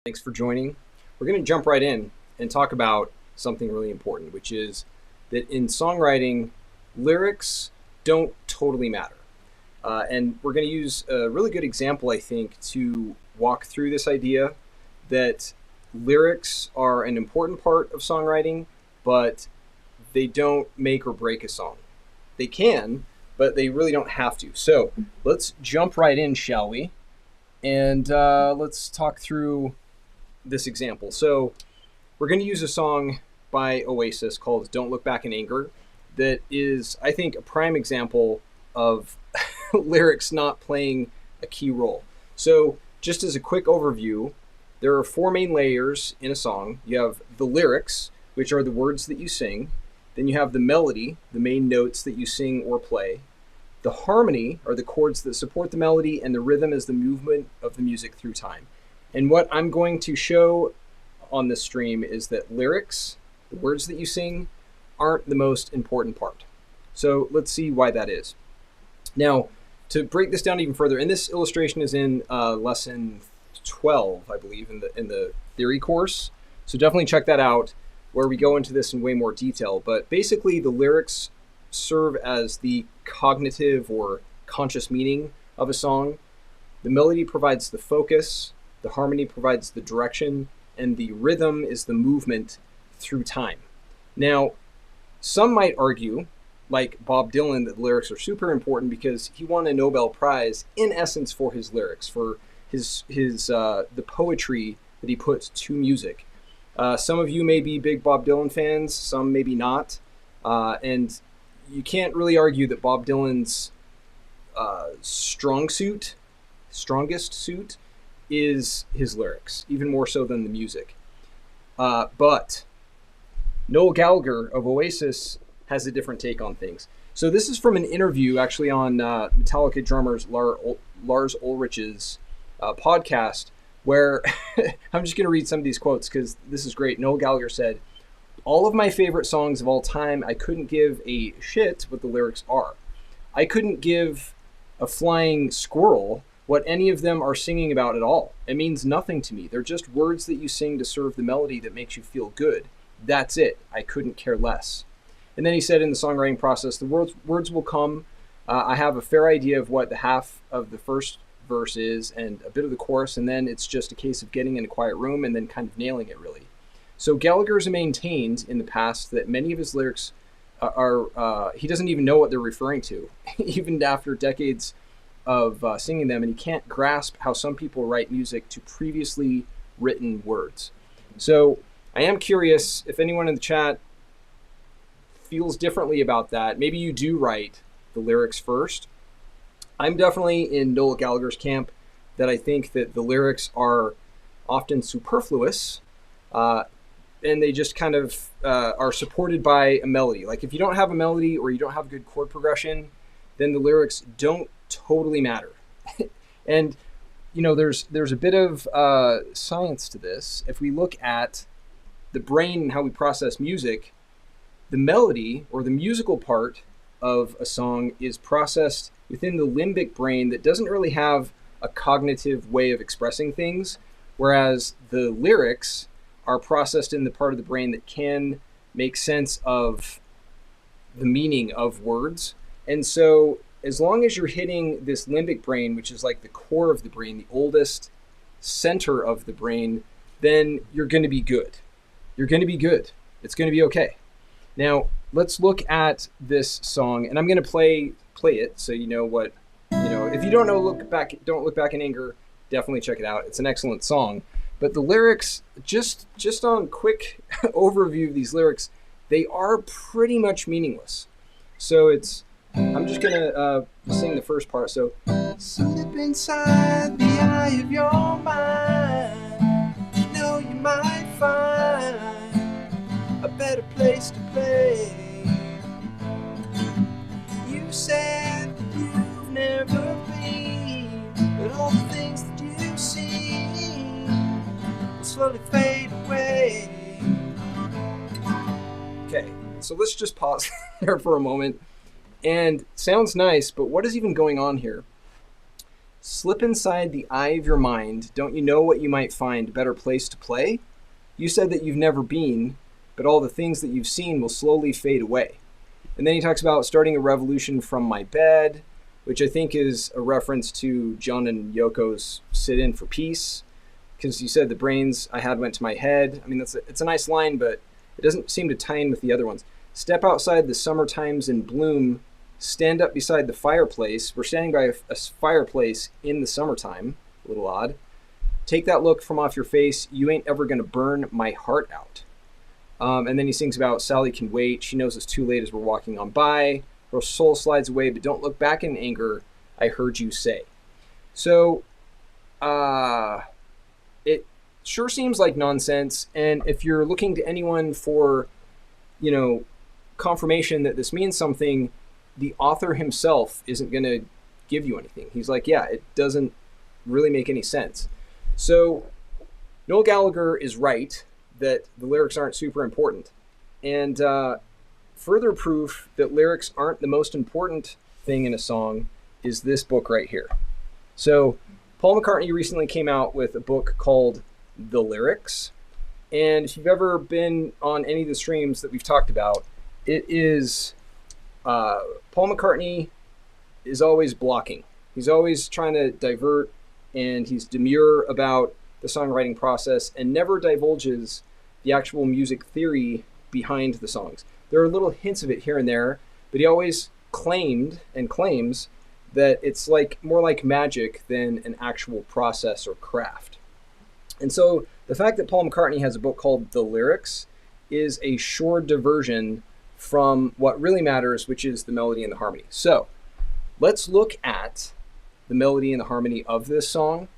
Thanks for joining. We're going to jump right in and talk about something really important, which is that in songwriting, lyrics don't totally matter. And we're going to use a really good example, I think, to walk through this idea that lyrics are an important part of songwriting, but they don't make or break a song. They can, but they really don't have to. So let's jump right in, shall we? And let's talk through this example. So we're going to use a song by Oasis called Don't Look Back in Anger that is, I think, a prime example of lyrics not playing a key role. So just as a quick overview, there are four main layers in a song. You have the lyrics, which are the words that you sing. Then you have the melody, the main notes that you sing or play. The harmony are the chords that support the melody, and the rhythm is the movement of the music through time. And what I'm going to show on this stream is that lyrics, the words that you sing, aren't the most important part. So let's see why that is. Now, to break this down even further, and this illustration is in lesson 12, I believe, in the theory course. So definitely check that out, where we go into this in way more detail. But basically, the lyrics serve as the cognitive or conscious meaning of a song. The melody provides the focus, the harmony provides the direction, and the rhythm is the movement through time. Now, some might argue, like Bob Dylan, that the lyrics are super important because he won a Nobel Prize in essence for his lyrics, for his the poetry that he puts to music. Some of you may be big Bob Dylan fans, some maybe not, and you can't really argue that Bob Dylan's strongest suit is his lyrics, even more so than the music. But Noel Gallagher of Oasis has a different take on things. So this is from an interview actually on Metallica drummer's Lars Ulrich's podcast, where I'm just going to read some of these quotes because this is great. Noel Gallagher said, "All of my favorite songs of all time, I couldn't give a shit what the lyrics are. I couldn't give a flying squirrel what any of them are singing about at all. It means nothing to me. They're just words that you sing to serve the melody that makes you feel good. That's it. I couldn't care less." And then he said in the songwriting process, the words will come. I have a fair idea of what the half of the first verse is and a bit of the chorus, and then it's just a case of getting in a quiet room and then kind of nailing it, really. So Gallagher's maintained in the past that many of his lyrics are he doesn't even know what they're referring to, even after decades of singing them, and he can't grasp how some people write music to previously written words. So I am curious if anyone in the chat feels differently about that. Maybe you do write the lyrics first. I'm definitely in Noel Gallagher's camp that I think that the lyrics are often superfluous, and they just kind of are supported by a melody. Like if you don't have a melody or you don't have good chord progression, then the lyrics don't totally matter. And you know, there's a bit of science to this. If we look at the brain and how we process music, the melody or the musical part of a song is processed within the limbic brain that doesn't really have a cognitive way of expressing things, whereas the lyrics are processed in the part of the brain that can make sense of the meaning of words. And so as long as you're hitting this limbic brain, which is like the core of the brain, the oldest center of the brain, then you're going to be good. You're going to be good. It's going to be okay. Now, let's look at this song, and I'm going to play it so you know what, if you don't know Don't Look Back in Anger, definitely check it out. It's an excellent song. But the lyrics, just on quick overview of these lyrics, they are pretty much meaningless. So I'm just going to sing the first part. So, slip inside the eye of your mind, you know you might find a better place to play. You said that you've never been, but all the things that you see will slowly fade away. Okay, so let's just pause there for a moment. And sounds nice, but what is even going on here? Slip inside the eye of your mind. Don't you know what you might find? Better place to play? You said that you've never been, but all the things that you've seen will slowly fade away. And then he talks about starting a revolution from my bed, which I think is a reference to John and Yoko's Sit In for Peace, because you said the brains I had went to my head. I mean, it's a nice line, but it doesn't seem to tie in with the other ones. Step outside the summer times in bloom. Stand up beside the fireplace. We're standing by a fireplace in the summertime. A little odd. Take that look from off your face. You ain't ever going to burn my heart out. And then he sings about Sally can wait. She knows it's too late as we're walking on by. Her soul slides away, but don't look back in anger. I heard you say. So, it sure seems like nonsense. And if you're looking to anyone for, confirmation that this means something, the author himself isn't going to give you anything. He's like, yeah, it doesn't really make any sense. So Noel Gallagher is right that the lyrics aren't super important. And further proof that lyrics aren't the most important thing in a song is this book right here. So Paul McCartney recently came out with a book called The Lyrics. And if you've ever been on any of the streams that we've talked about, it is... Paul McCartney is always blocking. He's always trying to divert, and he's demure about the songwriting process and never divulges the actual music theory behind the songs. There are little hints of it here and there, but he always claimed and claims that it's more like magic than an actual process or craft. And so the fact that Paul McCartney has a book called The Lyrics is a sure diversion from what really matters, which is the melody and the harmony. So let's look at the melody and the harmony of this song.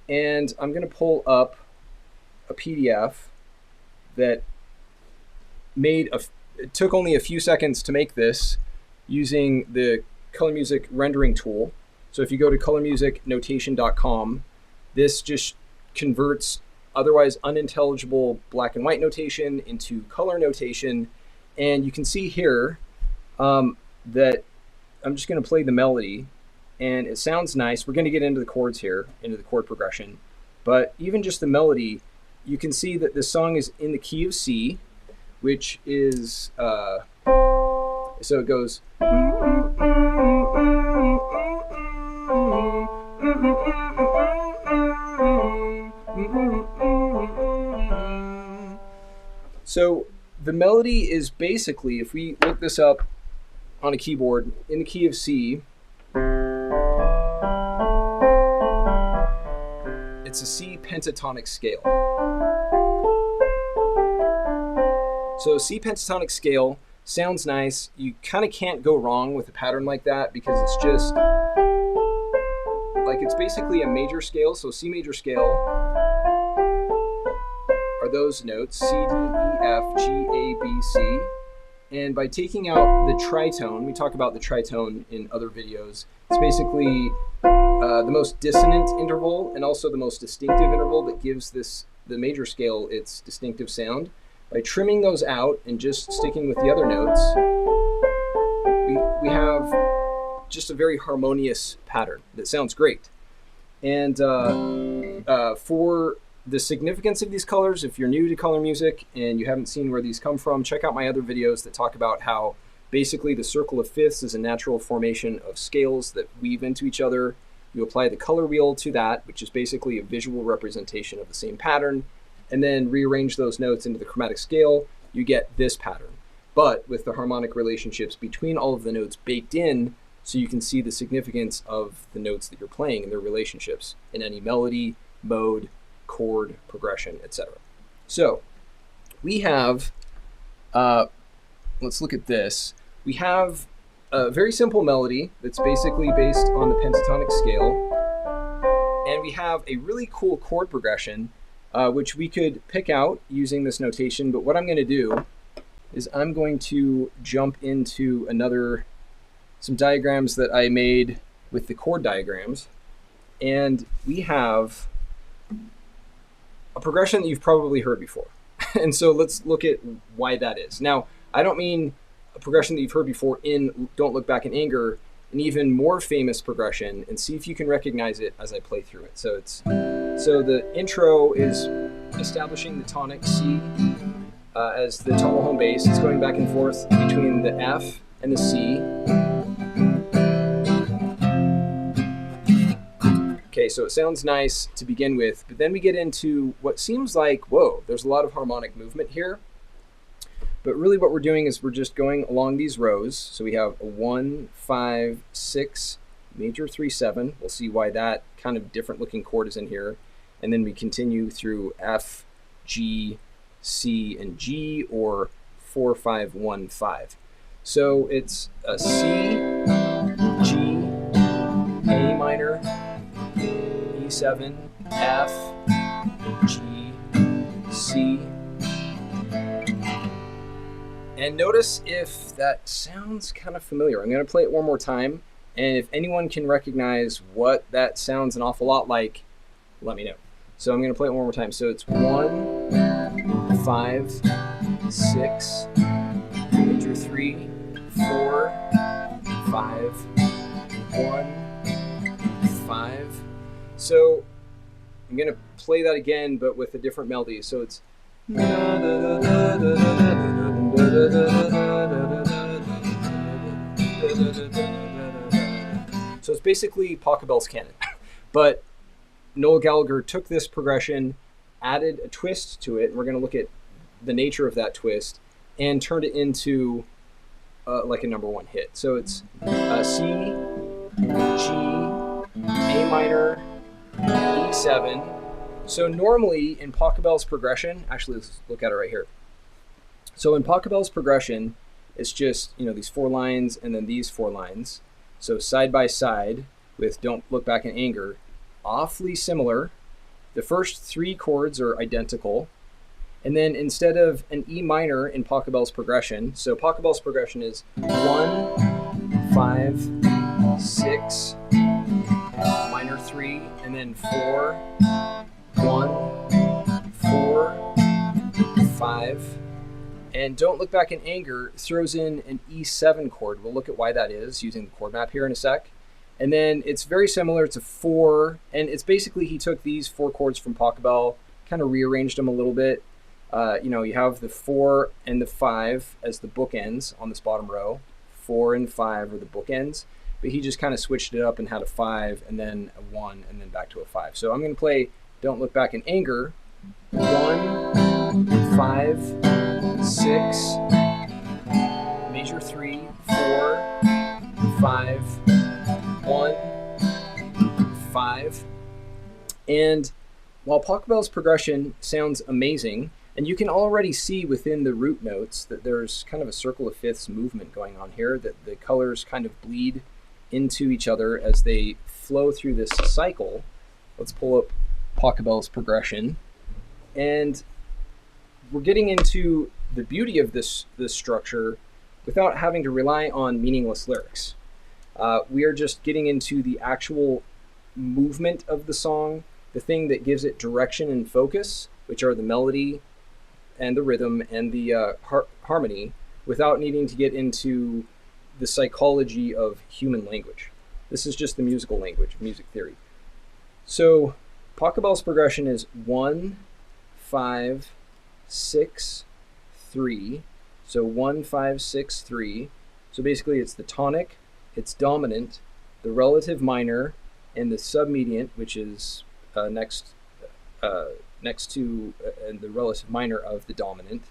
And I'm going to pull up a PDF that it took only a few seconds to make this using the Color Music rendering tool. So if you go to colormusicnotation.com, this just converts otherwise unintelligible black and white notation into color notation. And you can see here that I'm just going to play the melody, and it sounds nice. We're going to get into the chords here, into the chord progression. But even just the melody, you can see that this song is in the key of C, which is, so it goes. So the melody is basically, if we look this up on a keyboard, in the key of C, it's a C pentatonic scale. So C pentatonic scale sounds nice. You kind of can't go wrong with a pattern like that because it's just, it's basically a major scale. So C major scale are those notes, C, D, E, F, G, A, B, C. And by taking out the tritone, we talk about the tritone in other videos, it's basically the most dissonant interval and also the most distinctive interval that gives the major scale its distinctive sound. By trimming those out and just sticking with the other notes, we have just a very harmonious pattern that sounds great. And for the significance of these colors, if you're new to color music and you haven't seen where these come from, check out my other videos that talk about how basically the circle of fifths is a natural formation of scales that weave into each other. You apply the color wheel to that, which is basically a visual representation of the same pattern, and then rearrange those notes into the chromatic scale, you get this pattern. But with the harmonic relationships between all of the notes baked in, so you can see the significance of the notes that you're playing and their relationships in any melody, mode, chord, progression, etc. So we have, let's look at this. We have a very simple melody that's basically based on the pentatonic scale. And we have a really cool chord progression, which we could pick out using this notation. But what I'm going to do is I'm going to jump into some diagrams that I made with the chord diagrams. And we have a progression that you've probably heard before. And so let's look at why that is. Now, I don't mean a progression that you've heard before in Don't Look Back in Anger an even more famous progression, and see if you can recognize it as I play through it. So the intro is establishing the tonic C as the tonal home bass. It's going back and forth between the F and the C. Okay, so it sounds nice to begin with, but then we get into what seems like, whoa, there's a lot of harmonic movement here. But really what we're doing is we're just going along these rows. So we have a 1, 5, 6, major 3, 7. We'll see why that kind of different looking chord is in here. And then we continue through F, G, C, and G, or 4, 5, 1, 5. So it's a C, G, A minor, E7, F, G, C. And notice if that sounds kind of familiar. I'm going to play it one more time, and if anyone can recognize what that sounds an awful lot like, let me know. So I'm going to play it one more time. So it's 1, 5, 6, major 3, 4, 5, 1, 5. So I'm going to play that again, but with a different melody. So it's so it's basically Pachelbel's canon. But Noel Gallagher took this progression, added a twist to it, and we're going to look at the nature of that twist, and turned it into like a #1 hit. So it's C, G, A minor, E7. So normally in Pachelbel's progression, actually let's look at it right here. So in Pachelbel's progression, it's just, these 4 lines and then these 4 lines. So side by side with Don't Look Back in Anger, awfully similar. The first 3 chords are identical. And then instead of an E minor in Pachelbel's progression, so Pachelbel's progression is 1, 5, 6, minor 3, and then 4, 1, 4, 5. And Don't Look Back in Anger throws in an E7 chord. We'll look at why that is using the chord map here in a sec. And then it's very similar to 4, and it's basically he took these 4 chords from Pachelbel, kind of rearranged them a little bit. You have the 4 and the 5 as the bookends on this bottom row. 4 and 5 are the bookends, but he just kind of switched it up and had a 5 and then a 1 and then back to a 5. So I'm going to play Don't Look Back in Anger. 1, 5, 6, major 3, 4, 5, 1, 5. And while Pachelbel's progression sounds amazing, and you can already see within the root notes that there's kind of a circle of fifths movement going on here, that the colors kind of bleed into each other as they flow through this cycle. Let's pull up Pachelbel's progression. And we're getting into the beauty of this structure without having to rely on meaningless lyrics. We are just getting into the actual movement of the song, the thing that gives it direction and focus, which are the melody and the rhythm and the harmony, without needing to get into the psychology of human language. This is just the musical language, music theory. So Pachelbel's progression is 1, 5, 6, 3. So 1, 5, 6, 3. So basically it's the tonic, it's dominant, the relative minor, and the submediant, which is next to the relative minor of the dominant,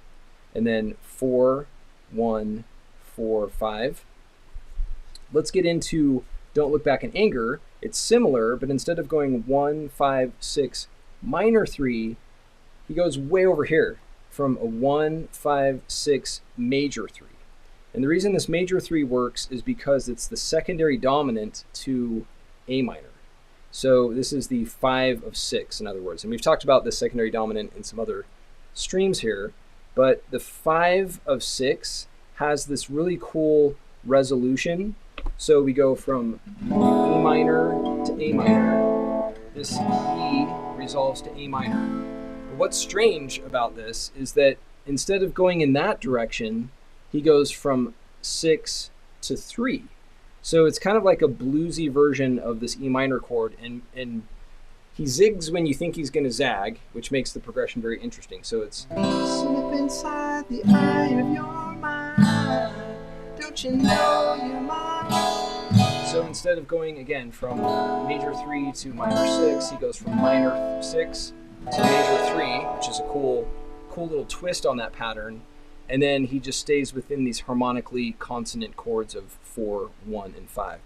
and then 4, 1, 4, 5. Let's get into Don't Look Back in Anger. It's similar, but instead of going 1, 5, 6, minor 3, he goes way over here from a 1, 5, 6, major 3. And the reason this major 3 works is because it's the secondary dominant to A minor. So this is the 5 of 6, in other words. And we've talked about the secondary dominant in some other streams here, but the 5 of 6 has this really cool resolution. So we go from E minor to A minor. This E resolves to A minor. But what's strange about this is that instead of going in that direction, he goes from 6 to 3. So it's kind of like a bluesy version of this E minor chord, and he zigs when you think he's going to zag, which makes the progression very interesting. So it's slip inside the eye of your mind. Don't you know you're mine? So instead of going again from major 3 to minor 6, he goes from minor 6 to major 3, which is a cool little twist on that pattern. And then he just stays within these harmonically consonant chords of 4, 1, and 5.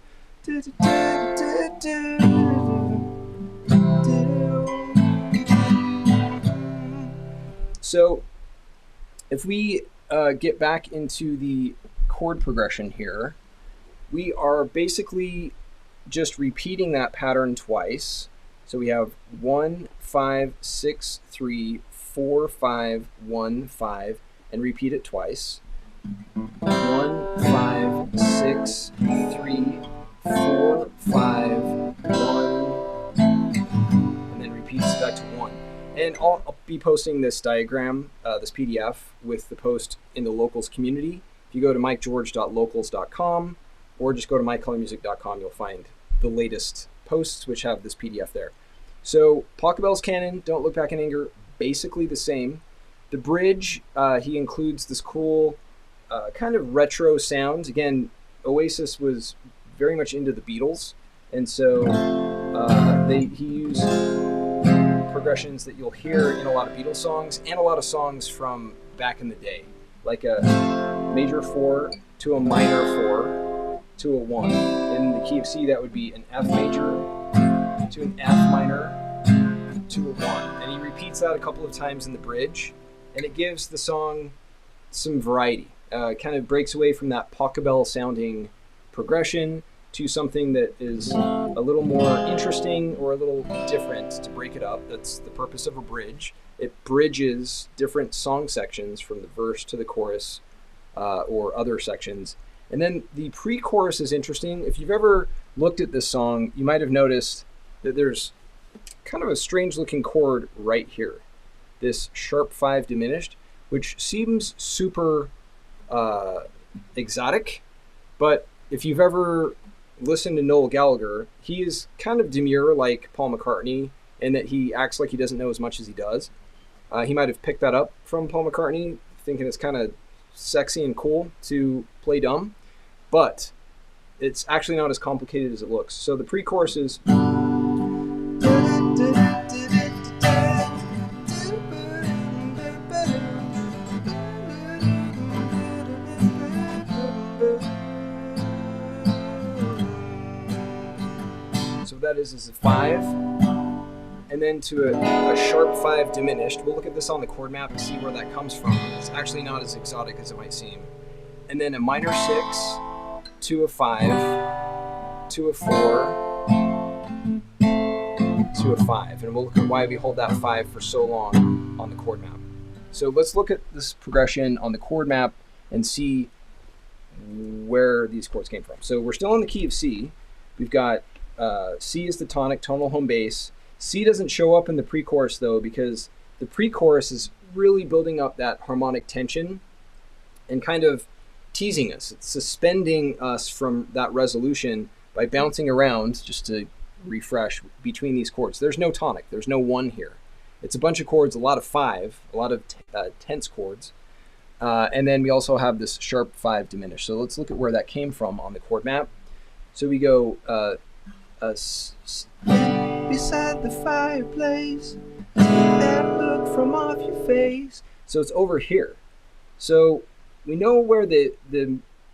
So if we get back into the chord progression here, we are basically just repeating that pattern twice. So we have 1, 5, 6, 3, 4, 5, 1, 5, and repeat it twice. 1, 5, 6, 3, 4, 5, 1, and then repeats back to 1. And I'll be posting this diagram, this PDF, with the post in the locals community. If you go to mikegeorge.locals.com or just go to mycolormusic.com, you'll find the latest posts which have this PDF there. So Pachelbel's canon, Don't Look Back in Anger, basically the same. The bridge, he includes this cool kind of retro sound. Again, Oasis was very much into the Beatles, and so he used progressions that you'll hear in a lot of Beatles songs and a lot of songs from back in the day, like a major 4 to a minor 4 to a 1. In the key of C, that would be an F major to an F minor to a 1. And he repeats that a couple of times in the bridge, and it gives the song some variety. Kind of breaks away from that Pachelbel sounding progression to something that is a little more interesting or a little different to break it up. That's the purpose of a bridge. It bridges different song sections from the verse to the chorus or other sections. And then the pre-chorus is interesting. If you've ever looked at this song, you might have noticed that there's kind of a strange looking chord right here. This sharp 5 diminished, which seems super exotic, but if you've ever listened to Noel Gallagher, he is kind of demure like Paul McCartney in that he acts like he doesn't know as much as he does. He might have picked that up from Paul McCartney, thinking it's kind of sexy and cool to play dumb, but it's actually not as complicated as it looks. So the pre-chorus is that is a 5, and then to a sharp 5 diminished. We'll look at this on the chord map to see where that comes from. It's actually not as exotic as it might seem. And then a minor 6 to a 5 to a 4 to a 5, and we'll look at why we hold that 5 for so long on the chord map. So let's look at this progression on the chord map and see where these chords came from. So we're still in the key of C. We've got C is the tonic, tonal home bass. C doesn't show up in the pre-chorus though, because the pre-chorus is really building up that harmonic tension and kind of teasing us. It's suspending us from that resolution by bouncing around, just to refresh, between these chords. There's no tonic, there's no 1 here. It's a bunch of chords, a lot of 5, a lot of tense chords. And then we also have this sharp 5 diminished. So let's look at where that came from on the chord map. So we go beside the fireplace, that look from off your face. So it's over here. So we know where the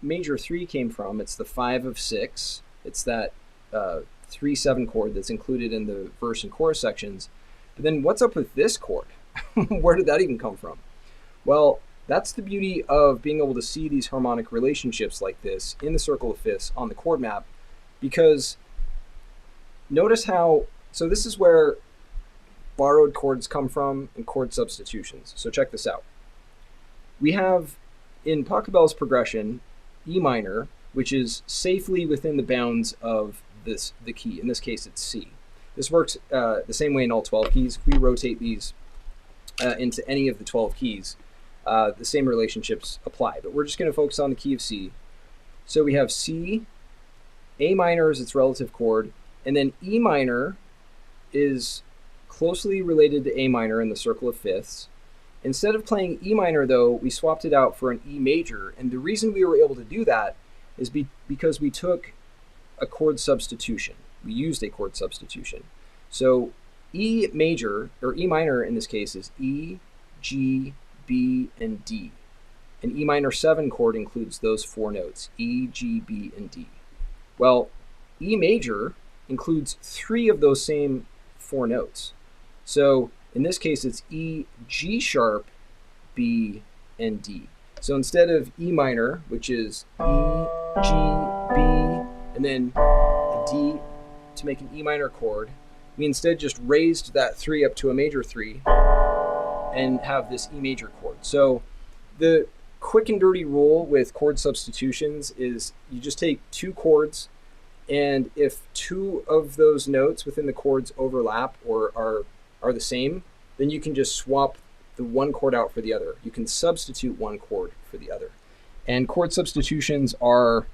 major 3 came from. It's the 5 of 6. It's that 3/7 chord that's included in the verse and chorus sections. But then what's up with this chord? Where did that even come from? Well, that's the beauty of being able to see these harmonic relationships like this in the circle of fifths on the chord map, because notice how, so this is where borrowed chords come from and chord substitutions. So check this out. We have in Pachelbel's progression E minor, which is safely within the bounds of the key. In this case, it's C. This works the same way in all 12 keys. If we rotate these into any of the 12 keys, the same relationships apply. But we're just going to focus on the key of C. So we have C, A minor is its relative chord, and then E minor is closely related to A minor in the circle of fifths. Instead of playing E minor, though, we swapped it out for an E major, and the reason we were able to do that is because we took a chord substitution. We used a chord substitution. So E major, or E minor in this case, is E, G, B, and D. An E minor 7 chord includes those 4 notes, E, G, B, and D. Well, E major includes 3 of those same 4 notes. So in this case, it's E, G sharp, B, and D. So instead of E minor, which is E, G, B, and then a D to make an E minor chord, we instead just raised that 3 up to a major 3 and have this E major chord. So the quick and dirty rule with chord substitutions is you just take 2 chords, and if 2 of those notes within the chords overlap or are the same, then you can just swap the one chord out for the other. You can substitute one chord for the other. And chord substitutions are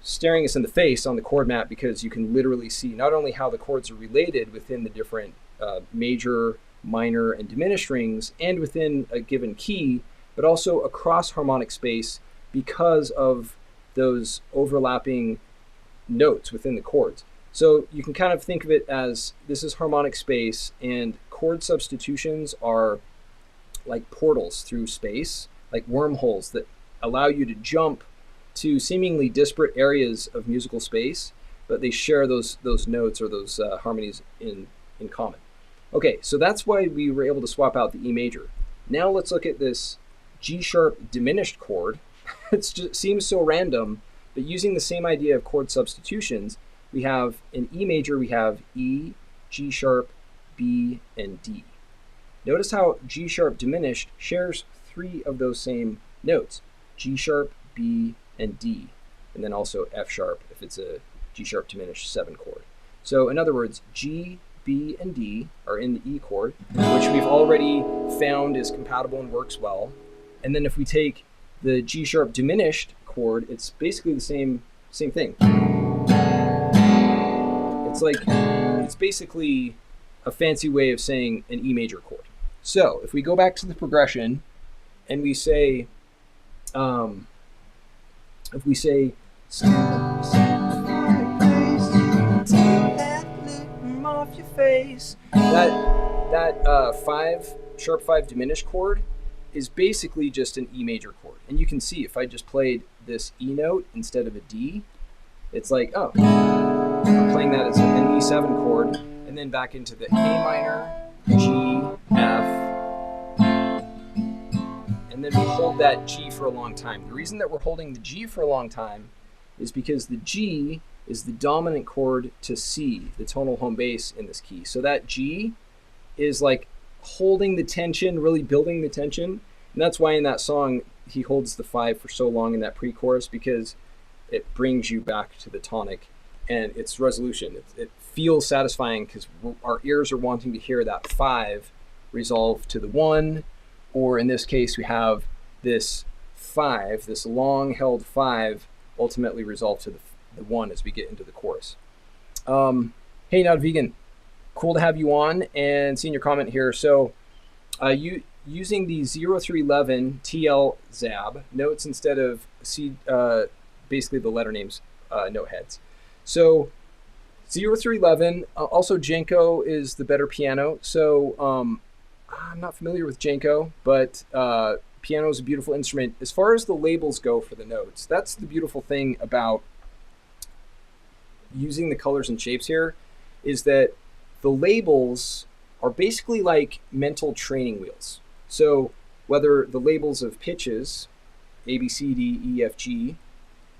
staring us in the face on the chord map because you can literally see not only how the chords are related within the different major, minor, and diminished strings and within a given key, but also across harmonic space because of those overlapping notes within the chords. So you can kind of think of it as this is harmonic space, and chord substitutions are like portals through space, like wormholes that allow you to jump to seemingly disparate areas of musical space, but they share those notes or those harmonies in common. Okay, so that's why we were able to swap out the E major. Now let's look at this G sharp diminished chord. It just seems so random, but using the same idea of chord substitutions, we have in E major, we have E, G sharp, B, and D. Notice how G sharp diminished shares 3 of those same notes, G sharp, B, and D, and then also F sharp if it's a G sharp diminished 7 chord. So in other words, G, B, and D are in the E chord, which we've already found is compatible and works well. And then if we take the G sharp diminished chord, it's basically the same thing. It's basically a fancy way of saying an E major chord. So if we go back to the progression and we say, stand off your face, that 5 sharp 5 diminished chord is basically just an E major chord. And you can see if I just played this E note instead of a D, it's like, oh, I'm playing that as an E7 chord, and then back into the A minor, G, F, and then we hold that G for a long time. The reason that we're holding the G for a long time is because the G is the dominant chord to C, the tonal home bass in this key. So that G is like holding the tension, really building the tension. And that's why in that song, he holds the 5 for so long in that pre-chorus, because it brings you back to the tonic and its resolution. It feels satisfying because our ears are wanting to hear that 5 resolve to the 1, or in this case, we have this 5, this long held 5, ultimately resolve to the 1 as we get into the chorus. Hey, Not Vegan. Cool to have you on and seeing your comment here. So using the 0311 TL ZAB notes instead of basically the letter names, note heads. So 0311, also Janko is the better piano. So I'm not familiar with Janko, but piano is a beautiful instrument. As far as the labels go for the notes, that's the beautiful thing about using the colors and shapes here, is that the labels are basically like mental training wheels. So whether the labels of pitches, A, B, C, D, E, F, G,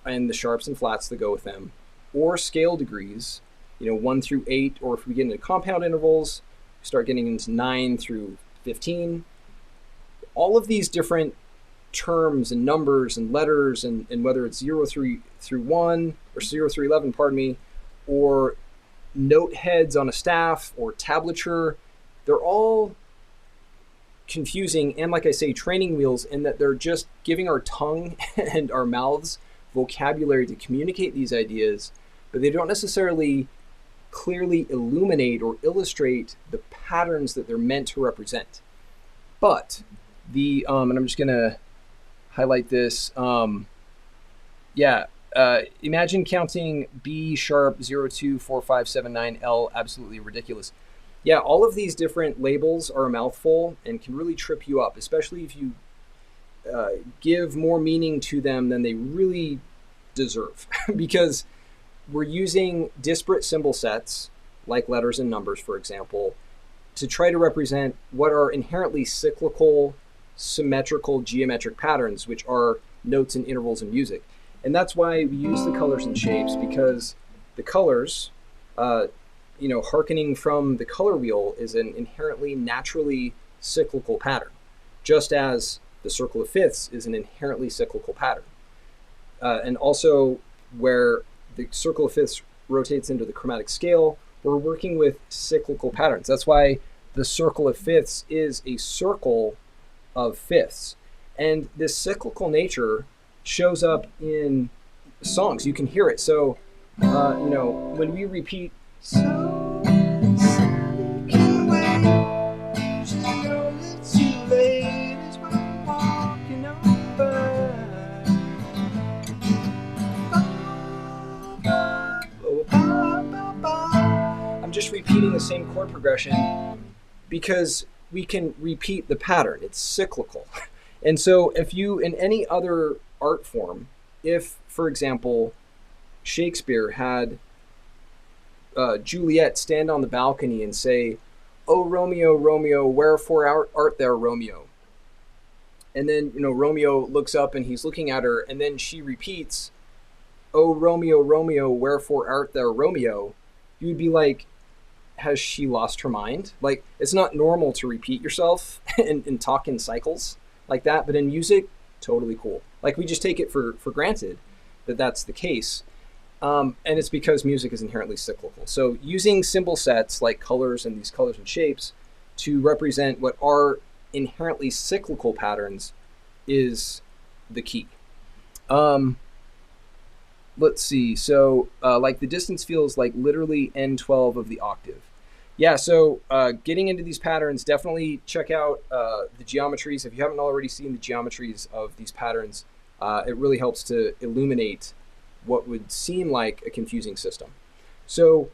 and the sharps and flats that go with them, or scale degrees, 1 through 8, or if we get into compound intervals, start getting into 9 through 15. All of these different terms and numbers and letters, and whether it's 0 through 1 or 0 through 11, pardon me, or note heads on a staff or tablature, they're all confusing and, like I say, training wheels, in that they're just giving our tongue and our mouths vocabulary to communicate these ideas, but they don't necessarily clearly illuminate or illustrate the patterns that they're meant to represent. But and I'm just gonna highlight this. Imagine counting B sharp 024579 L, absolutely ridiculous. Yeah, all of these different labels are a mouthful and can really trip you up, especially if you give more meaning to them than they really deserve. Because we're using disparate symbol sets, like letters and numbers, for example, to try to represent what are inherently cyclical, symmetrical, geometric patterns, which are notes and intervals in music. And that's why we use the colors and shapes, because the colors, hearkening from the color wheel, is an inherently, naturally cyclical pattern, just as the circle of fifths is an inherently cyclical pattern. And also, where the circle of fifths rotates into the chromatic scale, we're working with cyclical patterns. That's why the circle of fifths is a circle of fifths. And this cyclical nature shows up in songs. You can hear it. So, when we repeat, so Sally can wait, she knows it's too late as we're walking over. I'm just repeating the same chord progression because we can repeat the pattern. It's cyclical. And so if you, in any other art form, if, for example, Shakespeare had Juliet stand on the balcony and say, "Oh, Romeo, Romeo, wherefore art thou, Romeo?" And then, Romeo looks up and he's looking at her, and then she repeats, "Oh, Romeo, Romeo, wherefore art thou, Romeo?" You'd be like, has she lost her mind? Like, it's not normal to repeat yourself and talk in cycles like that, but in music, totally cool. Like, we just take it for granted that that's the case. And it's because music is inherently cyclical. So using symbol sets like colors and these colors and shapes to represent what are inherently cyclical patterns is the key. Let's see. So like the distance feels like literally N12 of the octave. Yeah, so getting into these patterns, definitely check out the geometries. If you haven't already seen the geometries of these patterns, it really helps to illuminate what would seem like a confusing system. So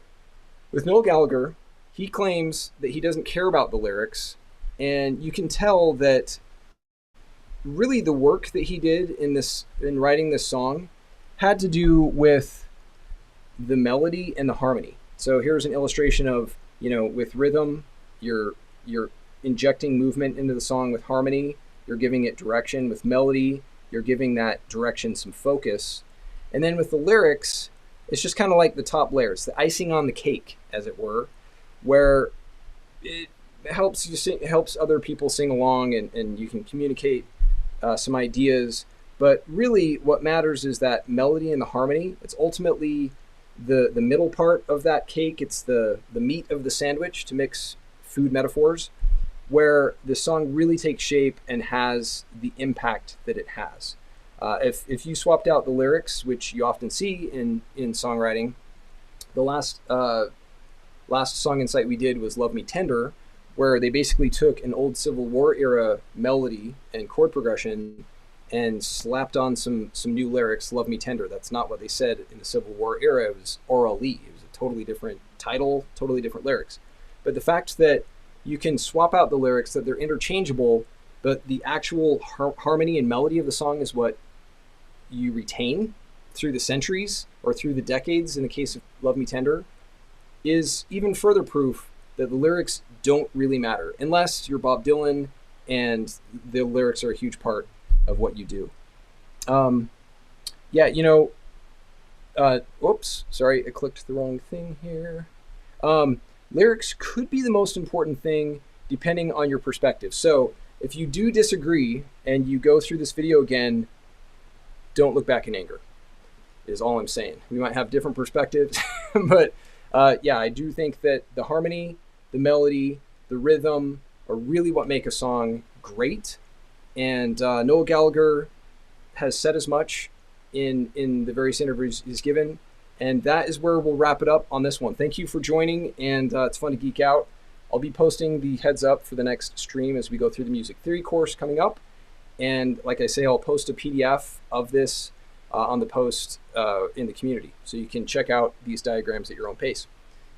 with Noel Gallagher, he claims that he doesn't care about the lyrics, and you can tell that really the work that he did in writing this song had to do with the melody and the harmony. So here's an illustration of, with rhythm, you're injecting movement into the song. With harmony, you're giving it direction. With melody, you're giving that direction some focus. And then with the lyrics, it's just kind of like the top layer. It's the icing on the cake, as it were, where it helps you sing, helps other people sing along, and you can communicate some ideas. But really what matters is that melody and the harmony. It's ultimately the middle part of that cake. It's the meat of the sandwich, to mix food metaphors, where the song really takes shape and has the impact that it has. If you swapped out the lyrics, which you often see in songwriting, the last song insight we did was "Love Me Tender," where they basically took an old Civil War era melody and chord progression and slapped on some new lyrics. "Love Me Tender." That's not what they said in the Civil War era. It was orally. It was a totally different title, totally different lyrics. But the fact that you can swap out the lyrics, that they're interchangeable, but the actual harmony and melody of the song is what you retain through the centuries or through the decades in the case of "Love Me Tender," is even further proof that the lyrics don't really matter, unless you're Bob Dylan and the lyrics are a huge part of what you do. Oops, sorry, I clicked the wrong thing here. Lyrics could be the most important thing depending on your perspective. So if you do disagree and you go through this video again, don't look back in anger, is all I'm saying. We might have different perspectives, but I do think that the harmony, the melody, the rhythm are really what make a song great. And Noel Gallagher has said as much in the various interviews he's given. And that is where we'll wrap it up on this one. Thank you for joining, and it's fun to geek out. I'll be posting the heads up for the next stream as we go through the music theory course coming up. And like I say, I'll post a PDF of this on the post in the community, so you can check out these diagrams at your own pace.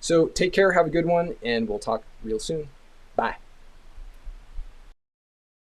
So take care, have a good one, and we'll talk real soon. Bye.